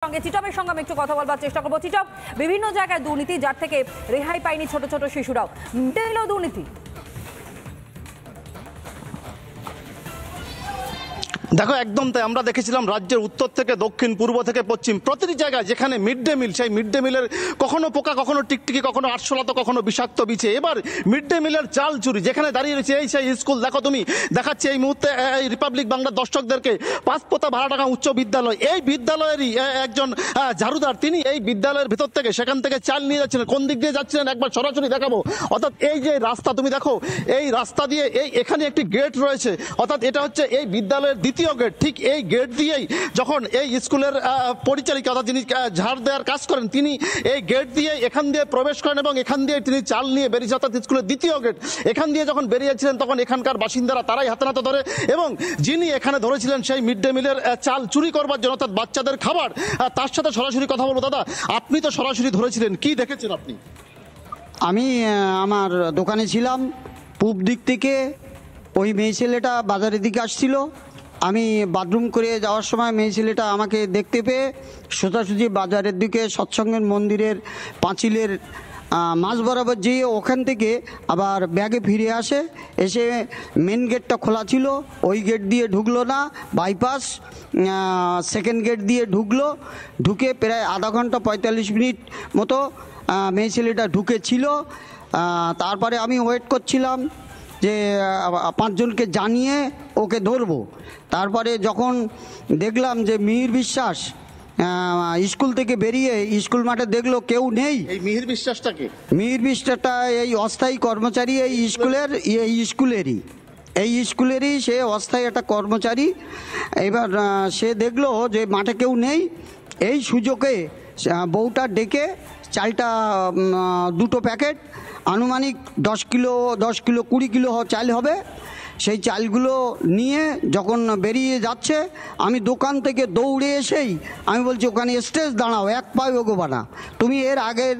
সঙ্গে চিটপের সঙ্গে আমি একটু কথা বলবার চেষ্টা করবো। চিটপ, বিভিন্ন জায়গায় দুর্নীতি, যার থেকে রেহাই পায়নি ছোট ছোট শিশুরাও, মিটেলো দুর্নীতি? দেখো, একদম তাই। আমরা দেখেছিলাম রাজ্যের উত্তর থেকে দক্ষিণ, পূর্ব থেকে পশ্চিম, প্রতিটি জায়গায় যেখানে মিড ডে মিল, সেই মিড ডে মিলের কখনো পোকা, কখনো টিকটিকি, কখনো আরশোলা, কখনো বিষাক্ত বিছে। এবার মিড ডে মিলের চাল চুরি, যেখানে দাঁড়িয়ে রয়েছে এই সেই স্কুল। দেখো, তুমি দেখাচ্ছে এই মুহূর্তে এই রিপাবলিক বাংলার দর্শকদেরকে পাঁচপোতা ভাড়াটাঙ্গা উচ্চ বিদ্যালয়, এই বিদ্যালয়েরই একজন ঝাড়ুদার, তিনি এই বিদ্যালয়ের ভেতর থেকে সেখান থেকে চাল নিয়ে যাচ্ছিলেন। কোন দিক দিয়ে যাচ্ছিলেন একবার সরাসরি দেখাবো। অর্থাৎ এই যে রাস্তা তুমি দেখো, এই রাস্তা দিয়ে এখানে একটি গেট রয়েছে, অর্থাৎ এটা হচ্ছে এই বিদ্যালয়ের দ্বিতীয় গেট। ঠিক এই গেট দিয়েই যখন এই স্কুলের পরিচালিকা, অর্থাৎ যিনি ঝাড় দেওয়ার কাজ করেন, তিনি এই গেট দিয়ে এখান দিয়ে প্রবেশ করেন এবং এখান দিয়ে তিনি চাল নিয়ে বেরিয়ে, অর্থাৎ স্কুলের দ্বিতীয় গেট। এখান দিয়ে যখন বেরিয়েছিলেন তখন এখানকার বাসিন্দারা তারাই হাতে নাতে ধরে, এবং যিনি এখানে ধরেছিলেন সেই মিড ডে মিলের চাল চুরি করবার জন্য, অর্থাৎ বাচ্চাদের খাবার, তার সাথে সরাসরি কথা বলবো। দাদা, আপনি তো সরাসরি ধরেছিলেন, কি দেখেছেন আপনি? আমি আমার দোকানে ছিলাম, পূব দিক থেকে ওই মেয়ে ছেলেটা বাজারের দিকে আসছিল। আমি বাথরুম করে যাওয়ার সময় মেয়ে ছেলেটা আমাকে দেখতে পেয়ে সোজাসুজি বাজারের দিকে সৎসঙ্গের মন্দিরের পাঁচিলের মাঝ বরাবর যেয়ে ওখান থেকে আবার ব্যাগে ফিরে আসে। এসে মেন গেটটা খোলা ছিল, ওই গেট দিয়ে ঢুকলো না, বাইপাস সেকেন্ড গেট দিয়ে ঢুকলো। ঢুকে প্রায় আধা ঘন্টা 45 মিনিট মতো মেয়ে ছেলেটা ঢুকেছিল। তারপরে আমি ওয়েট করছিলাম যে 5 জনকে জানিয়ে ওকে ধরবো। তারপরে যখন দেখলাম যে মিহির বিশ্বাস স্কুল থেকে বেরিয়ে স্কুল মাঠে দেখলো কেউ নেই। এই মিহির বিশ্বাসটাকে? মিহির বিশ্বাসটা এই অস্থায়ী কর্মচারী, এই স্কুলেরই সে অস্থায়ী একটা কর্মচারী। এবার সে দেখলো যে মাঠে কেউ নেই, এই সুযোগে বউটা ডেকে চালটা 2টো প্যাকেট, আনুমানিক 10 কিলো 20 কিলো চাল হবে, সেই চালগুলো নিয়ে যখন বেরিয়ে যাচ্ছে, আমি দোকান থেকে দৌড়ে এসেই আমি বলছি, ওখানে স্টেজ দাঁড়াও, এক পায়ে এগোবা না। তুমি এর আগের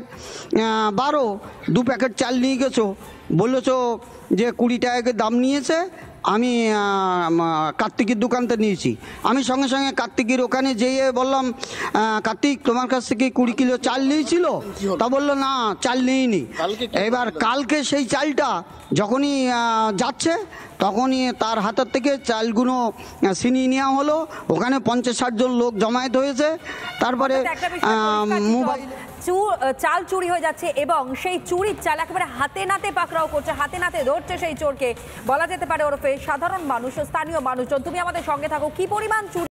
2 প্যাকেট চাল নিয়ে গেছো, বলেছো যে 20 টাকা দাম নিয়েছে, আমি কার্তিকের দোকানতে নিয়েছি। আমি সঙ্গে সঙ্গে কার্তিকের ওখানে যেয়ে বললাম, কার্তিক, তোমার কাছ থেকে 20 কিলো চাল নিয়েছিল? তা বললো না, চাল নিইনি। এবার কালকে সেই চালটা যখনই যাচ্ছে তখনই তার হাতের থেকে চালগুলো ছিনিয়ে নেওয়া হলো। ওখানে 50-60 জন লোক জমায়েত হয়েছে। তারপরে মোবাইল চাল চুরি হয়ে যাচ্ছে এবং সেই চুরির চাল একেবারে হাতে নাতে পাকড়াও করছে, হাতে নাতে ধরছে সেই চোরকে, বলা যেতে পারে ওরফে সাধারণ মানুষ, স্থানীয় মানুষজন। তুমি আমাদের সঙ্গে থাকো। কি পরিমাণ চুরি